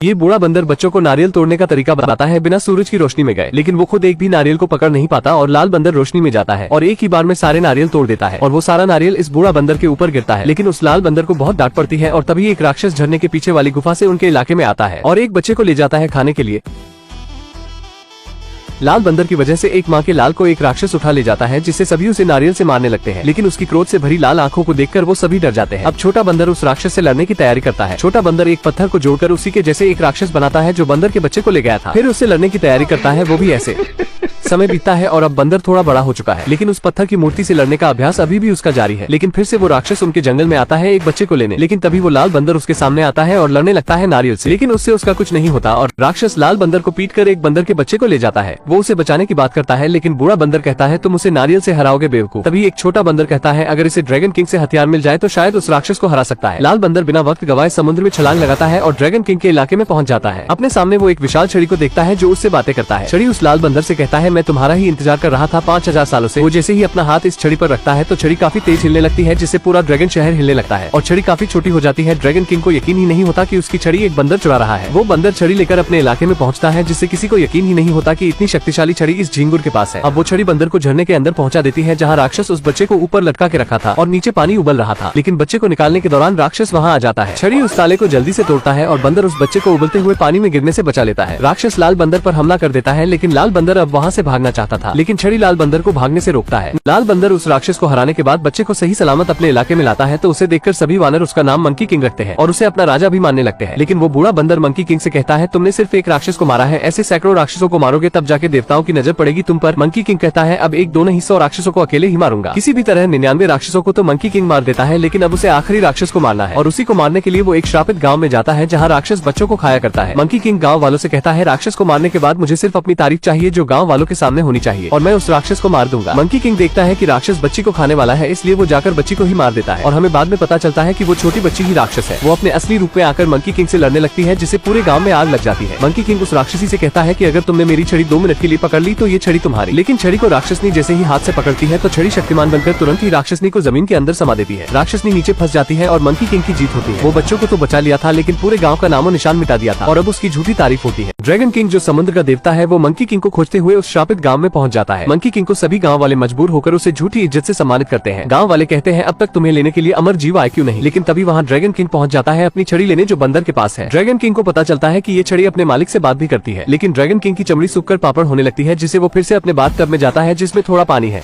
ये बूढ़ा बंदर बच्चों को नारियल तोड़ने का तरीका बताता है बिना सूरज की रोशनी में गए, लेकिन वो खुद एक भी नारियल को पकड़ नहीं पाता और लाल बंदर रोशनी में जाता है और एक ही बार में सारे नारियल तोड़ देता है और वो सारा नारियल इस बूढ़ा बंदर के ऊपर गिरता है। लेकिन उस लाल बंदर को बहुत डांट पड़ती है और तभी एक राक्षस झरने के पीछे वाली गुफा से उनके इलाके में आता है और एक बच्चे को ले जाता है खाने के लिए। लाल बंदर की वजह से एक माँ के लाल को एक राक्षस उठा ले जाता है, जिससे सभी उसे नारियल से मारने लगते हैं, लेकिन उसकी क्रोध से भरी लाल आंखों को देखकर वो सभी डर जाते हैं। अब छोटा बंदर उस राक्षस से लड़ने की तैयारी करता है। छोटा बंदर एक पत्थर को जोड़कर उसी के जैसे एक राक्षस बनाता है जो बंदर के बच्चे को ले गया था, फिर उससे लड़ने की तैयारी करता है, वो भी ऐसे। समय बीतता है और अब बंदर थोड़ा बड़ा हो चुका है, लेकिन उस पत्थर की मूर्ति से लड़ने का अभ्यास अभी भी उसका जारी है। लेकिन फिर से वो राक्षस उनके जंगल में आता है एक बच्चे को लेने, लेकिन तभी वो लाल बंदर उसके सामने आता है और लड़ने लगता है नारियल से, लेकिन उससे उसका कुछ नहीं होता और राक्षस लाल बंदर को पीटकर एक बंदर के बच्चे को ले जाता है। वो उसे बचाने की बात करता है, लेकिन बूढ़ा बंदर कहता है तुम उसे नारियल से हराओगे बेवकूफ। तभी एक छोटा बंदर कहता है अगर इसे ड्रैगन किंग से हथियार मिल जाए तो शायद उस राक्षस को हरा सकता है। लाल बंदर बिना वक्त गवाए समुद्र में छलांग लगाता है और ड्रैगन किंग के इलाके में पहुंच जाता है। अपने सामने वो एक विशाल छड़ी को देखता है जो उससे बातें करता है। छड़ी उस लाल बंदर से कहता है मैं तुम्हारा ही इंतजार कर रहा था 5000 सालों से। वो जैसे ही अपना हाथ इस छड़ी पर रखता है तो छड़ी काफी तेज हिलने लगती है, जिससे पूरा ड्रैगन शहर हिलने लगता है और छड़ी काफी छोटी हो जाती है। ड्रैगन किंग को यकीन ही नहीं होता कि उसकी छड़ी एक बंदर चुरा रहा है। वो बंदर छड़ी लेकर अपने इलाके में पहुंचता है, जिससे किसी को यकीन ही नहीं होता कि इतनी शक्तिशाली छड़ी इस झींगुर के पास है। अब वो छड़ी बंदर को झरने के अंदर पहुंचा देती है, जहाँ राक्षस उस बच्चे को ऊपर लटका के रखा था और नीचे पानी उबल रहा था, लेकिन बच्चे को निकालने के दौरान राक्षस वहाँ आ जाता है। छड़ी उस ताले को जल्दी से तोड़ता है और बंदर उस बच्चे को उबलते हुए पानी में गिरने से बचा लेता है। राक्षस लाल बंदर पर हमला कर देता है, लेकिन लाल बंदर अब वहाँ से भागना चाहता था, लेकिन छड़ी लाल बंदर को भागने से रोकता है। लाल बंदर उस राक्षस को हराने के बाद बच्चे को सही सलामत अपने इलाके में लाता है, तो उसे देखकर सभी वानर उसका नाम मंकी किंग रखते हैं और उसे अपना राजा भी मानने लगते हैं। लेकिन वो बूढ़ा बंदर मंकी किंग से कहता है तुमने सिर्फ एक राक्षस को मारा है, ऐसे सैकड़ों राक्षसों को मारोगे तब जाके देवताओं की नजर पड़ेगी तुम पर। मंकी किंग कहता है अब एक दो नहीं 100 राक्षसों को अकेले ही मारूंगा। किसी भी तरह 99 राक्षसों को तो मंकी किंग मार देता है, लेकिन अब उसे आखिरी राक्षस को मारना है और उसी को मारने के लिए वो एक श्रापित गाँव में जाता है, जहाँ राक्षस बच्चों को खाया करता है। मंकी किंग गाँव वालों से कहता है राक्षस को मारने के बाद मुझे सिर्फ अपनी तारीफ चाहिए जो गाँव वालों के सामने होनी चाहिए और मैं उस राक्षस को मार दूंगा। मंकी किंग देखता है कि राक्षस बच्ची को खाने वाला है, इसलिए वो जाकर बच्ची को ही मार देता है और हमें बाद में पता चलता है कि वो छोटी बच्ची ही राक्षस है। वो अपने असली रूप में आकर मंकी किंग से लड़ने लगती है, जिससे पूरे गांव में आग लग जाती है। मंकी किंग उस राक्षसी से कहता है कि अगर तुमने मेरी छड़ी 2 मिनट के लिए पकड़ ली तो ये छड़ी तुम्हारी। लेकिन छड़ी को राक्षसनी जैसे ही हाथ से पकड़ती है तो छड़ी शक्तिमान बनकर तुरंत ही राक्षसनी को जमीन के अंदर समा देती है। राक्षसनी नीचे फंस जाती है और मंकी किंग की जीत होती है। वो बच्चों को तो बचा लिया था, लेकिन पूरे गाँव का नामो निशान मिटा दिया था और अब उसकी झूठी तारीफ होती है। ड्रैगन किंग जो समुद्र का देवता है वो मंकी किंग को खोजते हुए उस श्रापित गाँव में पहुँच जाता है। मंकी किंग को सभी गाँव वाले मजबूर होकर उसे झूठी इज्जत से सम्मानित करते हैं। गाँव वाले कहते हैं अब तक तुम्हें लेने के लिए अमर जीव आए क्यों नहीं, लेकिन तभी वहाँ ड्रैगन किंग पहुँच जाता है अपनी छड़ी लेने जो बंदर के पास है। ड्रैगन किंग को पता चलता है कि ये छड़ी अपने मालिक से बात भी करती है, लेकिन ड्रैगन किंग की चमड़ी सूखकर पापड़ होने लगती है, जिससे वो फिर से अपने बाथ टब में जाता है जिसमें थोड़ा पानी है।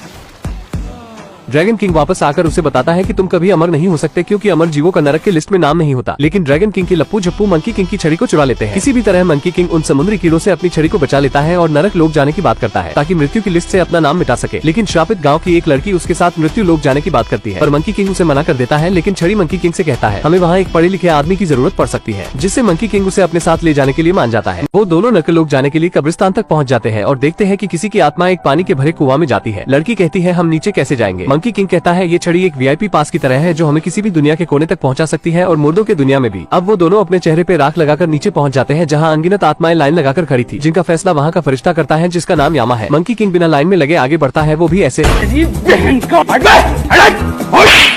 ड्रैगन किंग वापस आकर उसे बताता है कि तुम कभी अमर नहीं हो सकते क्योंकि अमर जीवों का नरक के लिस्ट में नाम नहीं होता। लेकिन ड्रैगन किंग के लप्पू झप्पू मंकी किंग की छड़ी को चुरा लेते हैं। किसी भी तरह मंकी किंग उन समुद्री कीड़ों से अपनी छड़ी को बचा लेता है और नरक लोक जाने की बात करता है ताकि मृत्यु की लिस्ट से अपना नाम मिटा सके। लेकिन श्रापित गाँव की एक लड़की उसके साथ मृत्यु लोक जाने की बात करती है, पर मंकी किंग उसे मना कर देता है। लेकिन छड़ी मंकी किंग से कहता है हमें वहाँ एक पढ़े लिखे आदमी की जरूरत पड़ सकती है, जिससे मंकी किंग उसे अपने साथ ले जाने के लिए मान जाता है। वो दोनों नरक लोक जाने के लिए कब्रिस्तान तक पहुँच जाते हैं और देखते हैं कि किसी की आत्मा एक पानी के भरे कुआं में जाती है। लड़की कहती है हम नीचे कैसे जाएंगे। मंकी किंग कहता है ये छड़ी एक VIP पास की तरह है जो हमें किसी भी दुनिया के कोने तक पहुंचा सकती है और मुर्दों के दुनिया में भी। अब वो दोनों अपने चेहरे पे राख लगाकर नीचे पहुंच जाते हैं, जहां अनगिनत आत्माएं लाइन लगाकर खड़ी थी, जिनका फैसला वहां का फरिश्ता करता है जिसका नाम यामा है। मंकी किंग बिना लाइन में लगे आगे बढ़ता है, वो भी ऐसे।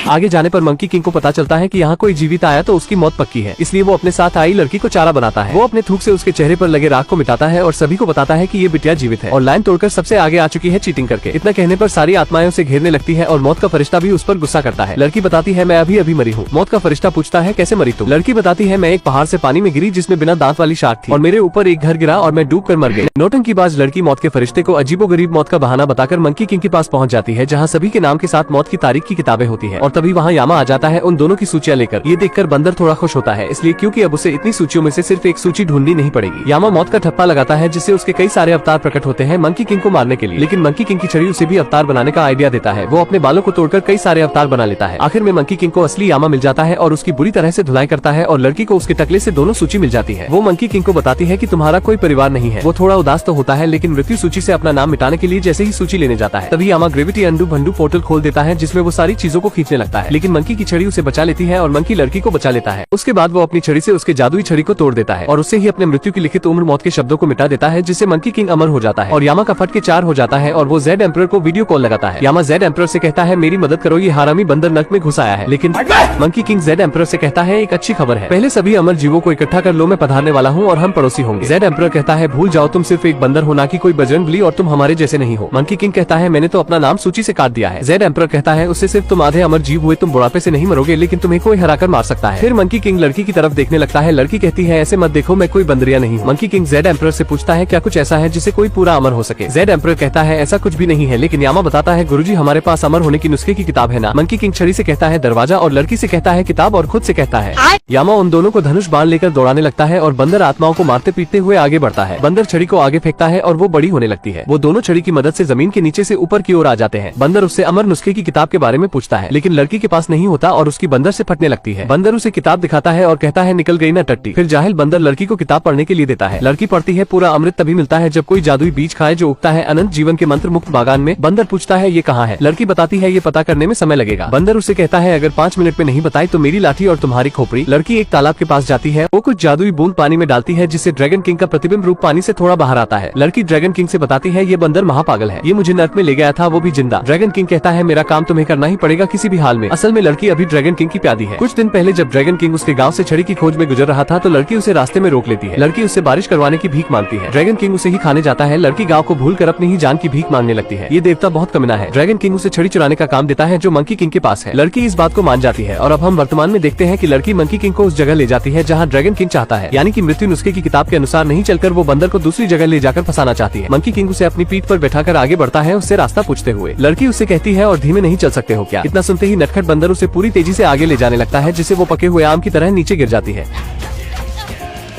आगे जाने पर मंकी किंग को पता चलता है कि यहाँ कोई जीवित आया तो उसकी मौत पक्की है, इसलिए वो अपने साथ आई लड़की को चारा बनाता है। वो अपने थूक से उसके चेहरे पर लगे राख को मिटाता है और सभी को बताता है कि ये बिटिया जीवित है और लाइन तोड़कर सबसे आगे आ चुकी है चीटिंग करके। इतना कहने पर सारी आत्माएं उसे घेरने लगती है और मौत का फरिश्ता भी उस पर गुस्सा करता है। लड़की बताती है मैं अभी अभी मरी हूँ। मौत का फरिश्ता पूछता है कैसे मरी तुम। लड़की बताती है मैं एक पहाड़ से पानी में गिरी जिसमें बिना दांत वाली शार्क थी और मेरे ऊपर एक घर गिरा और मैं डूब कर मर गई। नौटंकीबाज लड़की मौत के फरिश्ते को अजीबोगरीब मौत का बहाना बताकर मंकी किंग के पास पहुंच जाती है, जहां सभी के नाम के साथ मौत की तारीख की किताबें होती है और तभी वहां यामा आ जाता है उन दोनों की सूचियां लेकर। ये देखकर बंदर थोड़ा खुश होता है, इसलिए क्योंकि अब उसे इतनी सूचियों में से सिर्फ एक सूची ढूंढनी नहीं पड़ेगी। यामा मौत का ठप्पा लगाता है, जिससे उसके कई सारे अवतार प्रकट होते हैं मंकी किंग को मारने के लिए। लेकिन मंकी किंग की छड़ी उसे भी अवतार बनाने का आइडिया देता है। वो अपने बालों को तोड़कर कई सारे अवतार बना लेता है। आखिर में मंकी किंग को असली यामा मिल जाता है और उसकी बुरी तरह से धुलाई करता है और लड़की को उसके टकले से दोनों सूची मिल जाती है। वो मंकी किंग को बताती है कि तुम्हारा कोई परिवार नहीं है। वो थोड़ा उदास तो होता है, लेकिन मृत्यु सूची से अपना नाम मिटाने के लिए जैसे ही सूची लेने जाता है तभी यामा ग्रेविटी अंडू भंडू पोर्टल खोल देता है, जिसमें वो सारी चीजों चीजों को खींचने लगता है, लेकिन मंकी की छड़ी उसे बचा लेती है और मंकी लड़की को बचा लेता है। उसके बाद वो अपनी छड़ी से उसके जादुई छड़ी को तोड़ देता है और उससे ही अपने मृत्यु की लिखित उम्र मौत के शब्दों को मिटा देता है, जिससे मंकी किंग अमर हो जाता है और यामा का फट के 4 हो जाता है और वो जेड एम्परर को वीडियो कॉल लगाता है। यामा जेड एम्परर से कहता है मेरी मदद करो, ये हरामी बंदर नर्क में घुस आया है। लेकिन मंकी किंग जेड एम्परर से कहता है एक अच्छी खबर है, पहले सभी अमर जीवों को इकट्ठा कर लो, मैं पधारने वाला हूँ और हम पड़ोसी होंगे। जेड एम्परर कहता है भूल जाओ, तुम सिर्फ एक बंदर हो, ना कि कोई बजरंगबली, और तुम हमारे जैसे नहीं हो। मंकी किंग कहता है मैंने तो अपना नाम सूची से काट दिया है। जेड एम्परर कहता है उससे सिर्फ तुम आधे अमर जीव हुए, तुम बुढ़ापे से नहीं मरोगे, लेकिन तुम्हें कोई हराकर मार सकता है। फिर मंकी किंग लड़की की तरफ देखने लगता है। लड़की कहती है ऐसे मत देखो, मैं कोई बंदरिया नहीं हूँ। मंकी किंग जेड एम्परर से पूछता है क्या कुछ ऐसा है जिससे कोई पूरा अमर हो सके। जेड एम्परर कहता है ऐसा कुछ भी नहीं है, लेकिन यामा बताता है गुरुजी हमारे पास अमर होने की नुस्खे की किताब है ना। मंकी किंग छड़ी से कहता है दरवाजा और लड़की से कहता है किताब और खुद से कहता है। यामा उन दोनों को धनुष बाण लेकर दौड़ाने लगता है और बंदर आत्माओं को मारते पीटते हुए आगे बढ़ता है। बंदर छड़ी को आगे फेंकता है और वो बड़ी होने लगती है। वो दोनों छड़ी की मदद से जमीन के नीचे से ऊपर की ओर आ जाते हैं। बंदर उससे अमर नुस्खे की किताब के बारे में पूछता है, लेकिन लड़की के पास नहीं होता और उसकी बंदर से फटने लगती है। बंदर उसे किताब दिखाता है और कहता है निकल गई ना टट्टी। फिर जाहिल बंदर लड़की को किताब पढ़ने के लिए देता है। लड़की पढ़ती है। पूरा अमृत तभी मिलता है जब कोई जादुई बीज खाए जो उगता है अनंत जीवन के मंत्र मुक्त बागान में। बंदर पूछता है ये कहाँ है। लड़की बताती है ये पता करने में समय लगेगा। बंदर उसे कहता है अगर 5 मिनट में नहीं बताई तो मेरी लाठी और तुम्हारी खोपड़ी। लड़की एक तालाब के पास जाती है। वो कुछ जादुई बूंद पानी में डालती है जिससे ड्रैगन किंग का प्रतिबिंब रूप पानी से थोड़ा बाहर आता है। लड़की ड्रैगन किंग से बताती है ये बंदर महापागल है, ये मुझे नर्क में ले गया था, वो भी जिंदा। ड्रैगन किंग कहता है मेरा काम तुम्हें करना ही पड़ेगा किसी भी हाल में। असल में लड़की अभी ड्रैगन किंग की प्यादी है। कुछ दिन पहले जब ड्रैगन किंग उसके गाँव से छड़ी की खोज में गुजर रहा था तो लड़की उसे रास्ते में रोक लेती है। लड़की उससे बारिश करवाने की भीख मांगती है। ड्रैगन किंग उसे ही खाने जाता है। लड़की गाँव को भूल कर अपनी ही जान की भीख मांगने लगती है। ये देवता बहुत कमीना है। ड्रैगन किंग उसे छड़ी चुराने का काम देता है जो मंकी किंग के पास है। लड़की इस बात को मान जाती है और अब हम वर्तमान में देखते हैं कि लड़की मंकी किंग को उस जगह ले जाती है जहाँ ड्रैगन किंग चाहता है, यानी कि मृत्यु नुस्खे की किताब के अनुसार नहीं चलकर वो बंदर को दूसरी जगह ले जाकर फंसाना चाहती है। मंकी किंग उसे अपनी पीठ पर बैठाकर आगे बढ़ता है उससे रास्ता पूछते हुए। लड़की उससे कहती है और धीमे नहीं चल सकते हो क्या। इतना सुनते ही नटखट बंदर उसे पूरी तेजी से आगे ले जाने लगता है जिससे वो पके हुए आम की तरह नीचे गिर जाती है।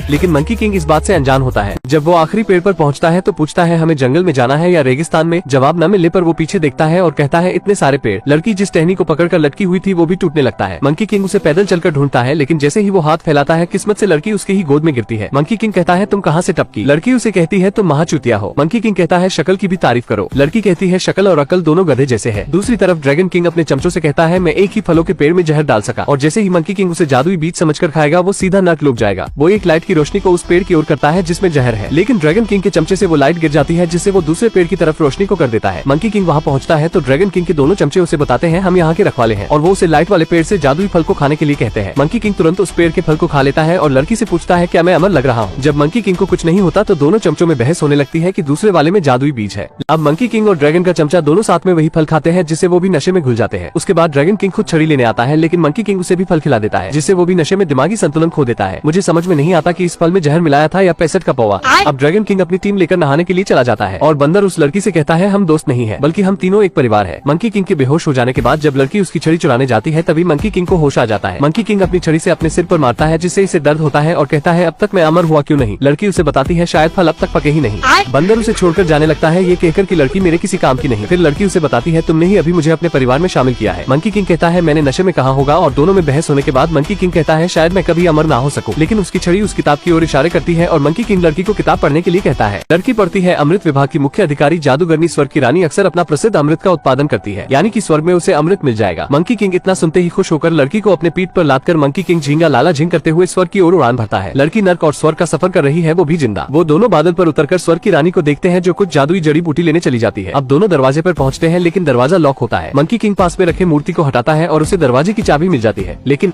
लेकिन मंकी किंग इस बात से अनजान होता है। जब वो आखिरी पेड़ पर पहुंचता है तो पूछता है हमें जंगल में जाना है या रेगिस्तान में। जवाब न मिलने पर वो पीछे देखता है और कहता है इतने सारे पेड़। लड़की जिस टहनी को पकड़कर लटकी हुई थी वो भी टूटने लगता है। मंकी किंग उसे पैदल चलकर ढूंढता है, लेकिन जैसे ही वो हाथ फैलाता है किस्मत से लड़की उसके ही गोद में गिरती है। मंकी किंग कहता है तुम कहाँ से टपकी। लड़की उसे कहती है तुम महाचूतिया हो। मंकी किंग कहता है शक्ल की भी तारीफ करो। लड़की कहती है शक्ल और अकल दोनों गधे जैसे है। दूसरी तरफ ड्रैगन किंग अपने चमचों से कहता है मैं एक ही फलों के पेड़ में जहर डाल सका, और जैसे ही मंकी किंग उसे जादुई बीज समझकर खाएगा वो सीधा नर्क डूब जाएगा। वो एक लाइट की रोशनी को उस पेड़ की ओर करता है जिसमें जहर है, लेकिन ड्रैगन किंग के चमचे से वो लाइट गिर जाती है जिससे वो दूसरे पेड़ की तरफ रोशनी को कर देता है। मंकी किंग वहाँ पहुँचता है तो ड्रैगन किंग के दोनों चमचे उसे बताते हैं हम यहाँ के रखवाले हैं, और वो उसे लाइट वाले पेड़ से जादुई फल को खाने के लिए कहते हैं। मंकी किंग तुरंत उस पेड़ के फल को खा लेता है और लड़की से पूछता है क्या मैं अमर लग रहा हूँ। जब मंकी किंग को कुछ नहीं होता तो दोनों चमचों में बहस होने लगती है कि दूसरे वाले में जादुई बीज है। अब मंकी किंग और ड्रैगन का चमचा दोनों साथ में वही फल खाते हैं जिससे वो भी नशे में घुल जाते हैं। उसके बाद ड्रैगन किंग खुद छड़ी लेने आता है, लेकिन मंकी किंग उसे भी फल खिला देता है जिससे वो भी नशे में दिमागी संतुलन खो देता है। मुझे समझ में नहीं आता कि इस फल में जहर मिलाया था या 65 का पौवा। अब ड्रैगन किंग अपनी टीम लेकर नहाने के लिए चला जाता है और बंदर उस लड़की से कहता है हम दोस्त नहीं है बल्कि हम तीनों एक परिवार है। मंकी किंग के बेहोश हो जाने के बाद जब लड़की उसकी छड़ी चुराने जाती है तभी मंकी किंग को होश आ जाता है। मंकी किंग अपनी छड़ी से अपने सिर पर मारता है जिससे इसे दर्द होता है और कहता है अब तक मैं अमर हुआ क्यों नहीं। लड़की उसे बताती है शायद फल अब तक पके ही नहीं। बंदर उसे छोड़कर जाने लगता है ये कहकर कि लड़की मेरे किसी काम की नहीं। फिर लड़की उसे बताती है तुमने ही अभी मुझे अपने परिवार में शामिल किया है। मंकी किंग कहता है मैंने नशे में कहा होगा, और दोनों में बहस होने के बाद मंकी किंग कहता है शायद मैं कभी अमर ना हो सकूं, लेकिन उसकी छड़ी उस किताब की ओर इशारे करती है और मंकी किंग लड़की को किताब पढ़ने के लिए कहता है। लड़की पढ़ती है अमृत विभाग की मुख्य अधिकारी जादूगरनी स्वर्ग की रानी अक्सर अपना प्रसिद्ध अमृत का उत्पादन करती है, यानी कि स्वर्ग में उसे अमृत मिल जाएगा। मंकी किंग इतना सुनते ही खुश होकर लड़की को अपने पीठ पर लादकर मंकी किंग झींगा लाला झींग करते हुए स्वर्ग की ओर उड़ान भरता है। लड़की नर्क और स्वर्ग का सफर कर रही है, वो भी जिंदा। वो दोनों बादल पर उतरकर स्वर्ग की रानी को देखते हैं जो कुछ जादुई जड़ी बूटी लेने चली जाती है। अब दोनों दरवाजे पर पहुँचते हैं लेकिन दरवाजा लॉक होता है। मंकी किंग पास में रखे मूर्ति को हटाता है और उसे दरवाजे की चाबी मिल जाती है, लेकिन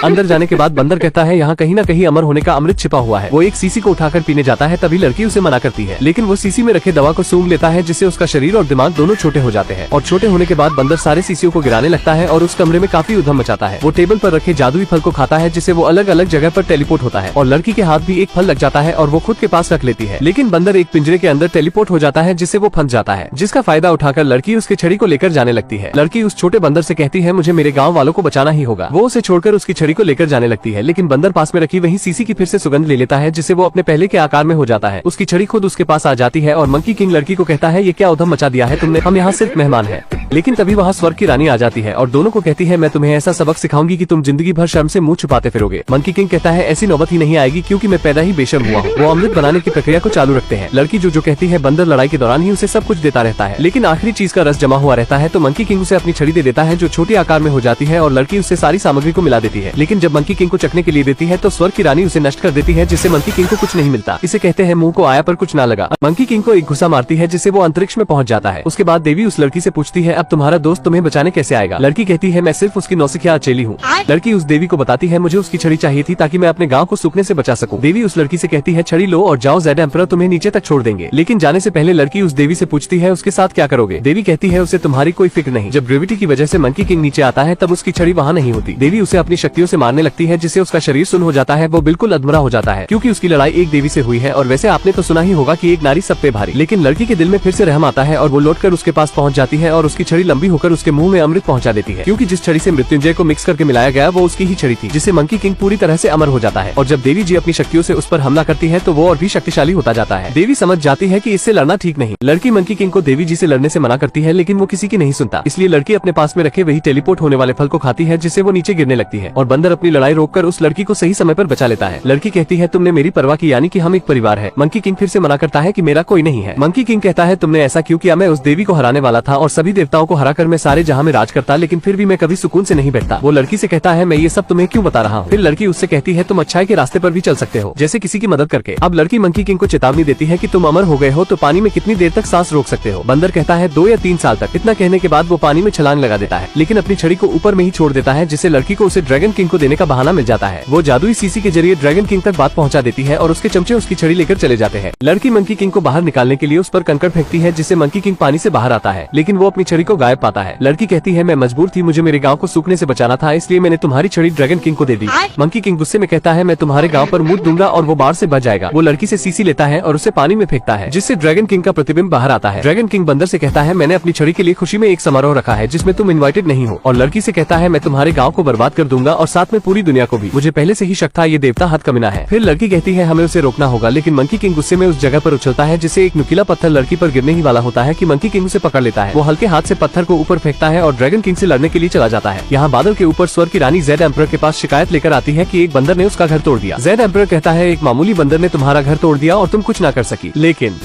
अंदर जाने के बाद बंदर कहता है यहाँ कहीं न कहीं अमर होने का अमृत छिपा हुआ है। वो एक सीसी को उठाकर पीने जाता है, तभी लड़की उसे मना करती है, लेकिन वो सीसी में रखे दवा को सूंघ लेता है जिससे उसका शरीर और दिमाग दोनों छोटे हो जाते हैं। और छोटे होने के बाद बंदर सारे सीसियों को गिराने लगता है और उस कमरे में काफी उधम मचाता है। वो टेबल पर रखे जादुई फल को खाता है जिससे वो अलग अलग जगह पर टेलीपोर्ट होता है, और लड़की के हाथ भी एक फल लग जाता है और वो खुद के पास रख लेती है। लेकिन बंदर एक पिंजरे के अंदर टेलीपोर्ट हो जाता है जिससे वो फंस जाता है, जिसका फायदा उठाकर लड़की उसकी छड़ी को लेकर जाने लगती है। लड़की उस छोटे बंदर से कहती है मुझे मेरे गाँव वालों को बचाना ही होगा। वो उसे छोड़कर उसकी छड़ी को लेकर जाने लगती है, लेकिन बंदर पास में रखी वही सीसी की फिर से सुगंध ले लेता है जिससे वो अपने पहले के आकार में हो जाता है। उसकी छड़ी खुद उसके पास आ जाती है और मंकी किंग लड़की को कहता है ये क्या उधम मचा दिया है तुमने, हम यहाँ सिर्फ मेहमान हैं। लेकिन तभी वहाँ स्वर्ग की रानी आ जाती है और दोनों को कहती है मैं तुम्हें ऐसा सबक सिखाऊंगी कि तुम जिंदगी भर शर्म से मुंह छुपाते फिरोगे। मंकी किंग कहता है ऐसी नौबत ही नहीं आएगी क्योंकि मैं पैदा ही बेशर्म हुआ हूँ। वो अमृत बनाने की प्रक्रिया को चालू रखते हैं। लड़की जो कहती है बंदर लड़ाई के दौरान ही उसे सब कुछ देता रहता है, लेकिन आखिरी चीज का रस जमा हुआ रहता है। तो मंकी किंग उसे अपनी छड़ी दे देता है जो छोटी आकार में हो जाती है और लड़की उससे सारी सामग्री को मिला देती है। लेकिन जब मंकी किंग को चखने के लिए देती है तो स्वर्ग की रानी उसे नष्ट कर देती है, जिससे मंकी किंग को कुछ नहीं मिलता। इसे कहते हैं मुंह को आया पर कुछ ना लगा। मंकी किंग को एक घुसा मारती है जिससे वो अंतरिक्ष में पहुंच जाता है। उसके बाद देवी उस लड़की से पूछती है अब तुम्हारा दोस्त तुम्हें बचाने कैसे आएगा। लड़की कहती है मैं सिर्फ उसकी नौसिखिया अचेली हूँ। लड़की उस देवी को बताती है मुझे उसकी छड़ी चाहिए थी ताकि मैं अपने गाँव को सूखने से बचा सकूं। देवी उस लड़की से कहती है छड़ी लो और जाओ, ज़ेड एम्परर तुम्हें नीचे तक छोड़ देंगे। लेकिन जाने से पहले लड़की उस देवी से पूछती है उसके साथ क्या करोगे। देवी कहती है उसे तुम्हारी कोई फिक्र नहीं। जब ग्रेविटी की वजह से मंकी किंग नीचे आता है तब उसकी छड़ी वहाँ नहीं होती। देवी उसे अपनी शक्तियों से मारने लगती है जिससे उसका शरीर सुन्न हो जाता है। वो बिल्कुल अधमरा हो जाता है क्योंकि उसकी लड़ाई एक देवी से हुई है। और वैसे आपने तो सुना ही होगा कि एक नारी सब पे भारी। लेकिन लड़की के दिल में फिर से रहम आता है और वो लौटकर उसके पास पहुंच जाती है और उसकी छड़ी लंबी होकर उसके मुंह में अमृत पहुंचा देती है, क्योंकि जिस छड़ी से मृत्युंजय को मिक्स करके मिलाया गया वो उसकी ही छड़ी थी, जिससे मंकी किंग पूरी तरह से अमर हो जाता है। और जब देवी जी अपनी शक्तियों से उस पर हमला करती है तो वो और भी शक्तिशाली होता जाता है। देवी समझ जाती है कि इससे लड़ना ठीक नहीं। लड़की मंकी किंग को देवी जी से लड़ने से मना करती है, लेकिन वो किसी की नहीं सुनता। इसलिए लड़की अपने पास में रखे वही टेलीपोर्ट होने वाले फल को खाती है जिससे वो नीचे गिरने लगती है और बंदर अपनी लड़ाई रोककर उस लड़की को सही समय पर बचा लेता है। लड़की कहती है तुमने मेरी परवाह की, यानी कि हम एक परिवार है। मंकी किंग फिर से मना करता है कि मेरा कोई नहीं है। मंकी किंग कहता है तुमने ऐसा क्यों किया, मैं उस देवी को हराने वाला था और सभी देवताओं को हराकर मैं सारे जहां में राज करता, लेकिन फिर भी मैं कभी सुकून से नहीं बैठता। वो लड़की से कहता है मैं ये सब तुम्हें क्यों बता रहा हूँ। फिर लड़की उससे कहती है तुम अच्छाई के रास्ते पर भी चल सकते हो, जैसे किसी की मदद करके। अब लड़की मंकी किंग को चेतावनी देती है कि तुम अमर हो गए हो तो पानी में कितनी देर तक सांस रोक सकते हो। बंदर कहता है 2 या 3 साल तक। इतना कहने के बाद वो पानी में छलांग लगा देता है, लेकिन अपनी छड़ी को ऊपर में ही छोड़ देता है, जिससे लड़की को उसे ड्रैगन किंग को देने का बहाना मिल जाता है। वो जादुई सीसी के जरिए ड्रैगन किंग तक बात पहुंचा देती है और उसके चमचे उसकी छड़ी लेकर चले जाते हैं। लड़की मंकी किंग को बाहर निकालने के लिए उस पर कंकड़ फेंकती है, जिससे मंकी किंग पानी से बाहर आता है, लेकिन वो अपनी छड़ी को गायब पाता है। लड़की कहती है मैं मजबूर थी, मुझे मेरे गाँव को सूखने से बचाना था, इसलिए मैंने तुम्हारी छड़ी ड्रैगन किंग को दे दी। मंकी किंग गुस्से में कहता है मैं तुम्हारे गाँव पर मुद दूंगा और वो बाढ़ से बच जाएगा। वो लड़की से सीसी लेता है और उसे पानी में फेंकता है, जिससे ड्रैगन किंग का प्रतिबिंब बाहर आता है। ड्रैगन किंग बंदर से कहता है मैंने अपनी छड़ी के लिए खुशी में एक समारोह रखा है जिसमें तुम इनवाइटेड नहीं हो। और लड़की से कहता है मैं तुम्हारे गाँव को बर्बाद कर दूंगा और साथ में पूरी दुनिया को भी। मुझे पहले से ही शक था ये देवता हद कमीना है। फिर लड़की कहती है हमें उसे रोकना होगा, लेकिन मंकी किंग गुस्से में उस जगह पर उछलता है जिससे एक नुकीला पत्थर लड़की पर गिरने ही वाला होता है कि मंकी किंग उसे पकड़ लेता है। वो हल्के हाथ से पत्थर को ऊपर फेंकता है और ड्रैगन किंग से लड़ने के लिए चला जाता है। यहाँ बादल के ऊपर स्वर्ग की रानी ज़ेड एम्परर के पास शिकायत लेकर आती है कि एक बंदर ने उसका घर तोड़ दिया। ज़ेड एम्परर कहता है एक मामूली बंदर ने तुम्हारा घर तोड़ दिया और तुम कुछ ना कर सकी, लेकिन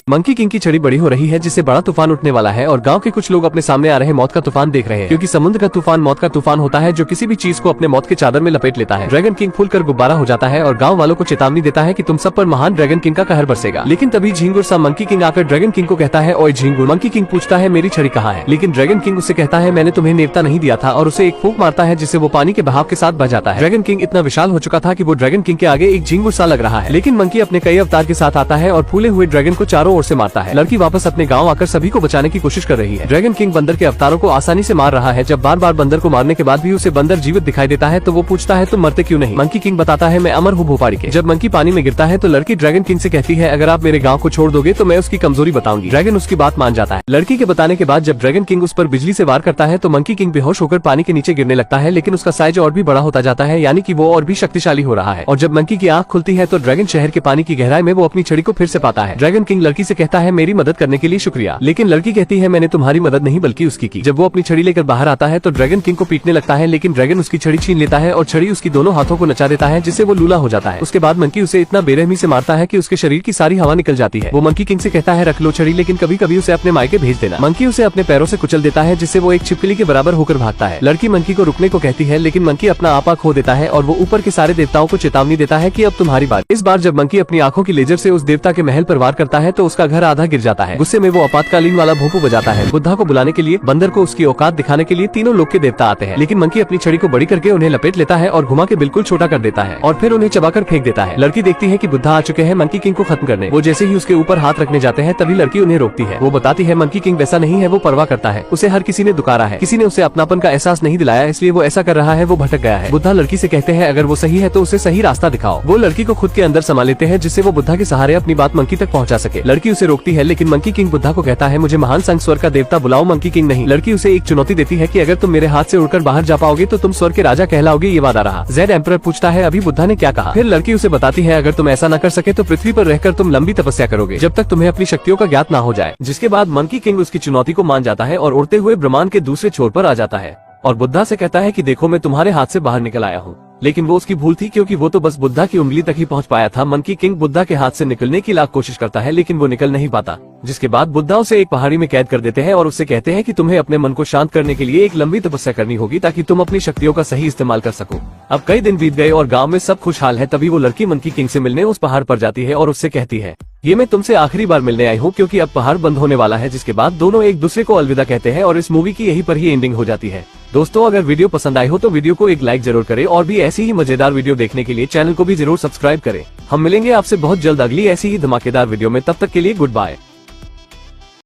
मंकी किंग की छड़ी बड़ी हो रही है जिससे बड़ा तूफान उठने वाला है और गांव के कुछ लोग अपने सामने आ रहे मौत का तूफान देख रहे हैं, क्योंकि समुद्र का तूफान मौत का तूफान होता है जो किसी भी चीज को अपने मौत के चादर में लपेट लेता है। ड्रैगन किंग फूलकर गुब्बारा हो जाता है और गांव वालों को चेतावनी देता है कि तुम सब पर महान ड्रैगन किंग का कहर बरसेगा। लेकिन तभी झिंगुर सा मंकी किंग आकर ड्रैगन किंग को कहता है ओए झिंगुर। मंकी किंग पूछता है मेरी छड़ी कहाँ है, लेकिन ड्रैगन किंग उससे कहता है मैंने तुम्हें नेवता नहीं दिया था और उसे एक फूंक मारता है जिससे वो पानी के बहाव के साथ बह जाता है। ड्रैगन किंग इतना विशाल हो चुका था कि वो ड्रैगन किंग के आगे एक झिंगुर सा लग रहा है, लेकिन मंकी अपने कई अवतार के साथ आता है और फूले हुए ड्रैगन को चारों ओर से मारता है। लड़की वापस अपने गांव आकर सभी को बचाने की कोशिश कर रही है। ड्रैगन किंग बंदर के अवतारों को आसानी से मार रहा है। जब बार बार बंदर को मारने के बाद भी उसे बंदर जीवित दिखाई देता है तो वो पूछता है तुम मरते क्यों नहीं। मंकी किंग बताता है मैं अमर हूँ भोपाड़ी के। जब मंकी पानी में गिरता है तो लड़की ड्रैगन किंग से कहती है अगर आप मेरे गाँव को छोड़ दोगे तो मैं उसकी कमजोरी बताऊंगी। ड्रैगन उसकी बात मान जाता है। लड़की के बताने के बाद जब ड्रैगन किंग उस पर बिजली से वार करता है तो मंकी किंग बेहोश होकर पानी के नीचे गिरने लगता है, लेकिन उसका साइज और भी बड़ा होता जाता है, यानी कि वो और भी शक्तिशाली हो रहा है। और जब मंकी की आंख खुलती है तो ड्रैगन शहर के पानी की गहराई में वो अपनी छड़ी को फिर से पाता है। ड्रैगन किंग लड़की से कहता है मेरी मदद करने के लिए शुक्रिया, लेकिन लड़की कहती है मैंने तुम्हारी मदद नहीं बल्कि उसकी की। जब वो अपनी छड़ी लेकर बाहर आता है तो ड्रैगन किंग को पीटने लगता है, लेकिन ड्रैगन उसकी छड़ी छीन लेता है और छड़ी उसकी दोनों हाथों को नचा देता है जिससे वो लूला हो जाता है। उसके बाद मंकी उसे इतना बेरहमी से मारता है कि उसके शरीर की सारी हवा निकल जाती है। वो मंकी किंग से कहता है रख लो छड़ी, लेकिन कभी कभी उसे अपने मायके भेज देना। मंकी उसे अपने पैरों से कुचल देता है जिससे वो एक छिपकली के बराबर होकर भागता है। लड़की मंकी को रुकने को कहती है, लेकिन मंकी अपना आपा खो देता है और वो ऊपर के सारे देवताओं को चेतावनी देता है कि अब तुम्हारी बारी। इस बार जब मंकी अपनी आंखों की लेजर से उस देवता के महल पर वार करता है तो उसका घर आधा गिर जाता है। गुस्से में वो आपातकालीन वाला भोंपू बजाता है। बुद्धा को बुलाने के लिए, बंदर को उसकी औकात दिखाने के लिए तीनों लोग के देवता आते हैं, लेकिन मंकी अपनी छड़ी को बड़ी करके उन्हें लपेट लेता है और घुमा के बिल्कुल छोटा कर देता है और फिर उन्हें चबाकर फेंक देता है। लड़की देखती है कि बुद्धा आ चुके हैं मंकी किंग को खत्म करने। वो जैसे ही उसके ऊपर हाथ रखने जाते हैं तभी लड़की उन्हें रोकती है। वो बताती है मंकी किंग वैसा नहीं है, वो परवाह करता है, उसे हर किसी ने दुकारा है, किसी ने उसे अपनापन का एहसास नहीं दिलाया, इसलिए वो ऐसा कर रहा है, वो भटक गया है। बुद्धा लड़की से कहते हैं अगर वो सही है तो उसे सही रास्ता दिखाओ। वो लड़की को खुद के अंदर समा लेते हैं जिससे वो बुद्धा के सहारे अपनी बात मंकी तक पहुँचा सके। लड़की उसे रोकती है, लेकिन मंकी किंग बुद्धा को कहता है मुझे महान संघ स्वर्ग का देवता बुलाओ, मंकी किंग नहीं। लड़की उसे एक चुनौती देती है कि अगर तुम मेरे हाथ से उड़कर बाहर जा पाओगे तो तुम स्वर्ग के राजा कहलाओगे, ये वादा रहा। जेड एम्परर पूछता है अभी बुद्धा ने क्या कहा। फिर लड़की उसे बताती है अगर तुम ऐसा न कर सके तो पृथ्वी पर रहकर तुम लंबी तपस्या करोगे जब तक तुम्हें अपनी शक्तियों का ज्ञात न हो जाए। जिसके बाद मंकी किंग उसकी चुनौती को मान जाता है और उड़ते हुए ब्रह्मांड के दूसरे छोर पर आ जाता है और बुद्धा से कहता है कि देखो मैं तुम्हारे हाथ से बाहर निकल आया हूँ। लेकिन वो उसकी भूल थी, क्योंकि वो तो बस बुद्धा की उंगली तक ही पहुंच पाया था। मंकी किंग बुद्धा के हाथ से निकलने की लाख कोशिश करता है, लेकिन वो निकल नहीं पाता। जिसके बाद बुद्धा उसे एक पहाड़ी में कैद कर देते हैं और उससे कहते हैं कि तुम्हें अपने मन को शांत करने के लिए एक लंबी तपस्या करनी होगी ताकि तुम अपनी शक्तियों का सही इस्तेमाल कर सको। अब कई दिन बीत गए और गाँव में सब खुशहाल है। तभी वो लड़की मंकी किंग से मिलने उस पहाड़ पर जाती है और उससे कहती है ये मैं तुमसे आखिरी बार मिलने आई हूँ, क्योंकि अब पहाड़ बंद होने वाला है। जिसके बाद दोनों एक दूसरे को अलविदा कहते हैं और इस मूवी की यहीं पर ही एंडिंग हो जाती है। दोस्तों, अगर वीडियो पसंद आई हो तो वीडियो को एक लाइक जरूर करें और भी ऐसी ही मजेदार वीडियो देखने के लिए चैनल को भी जरूर सब्सक्राइब करें। हम मिलेंगे आपसे बहुत जल्द अगली ऐसी ही धमाकेदार वीडियो में। तब तक के लिए गुड बाय।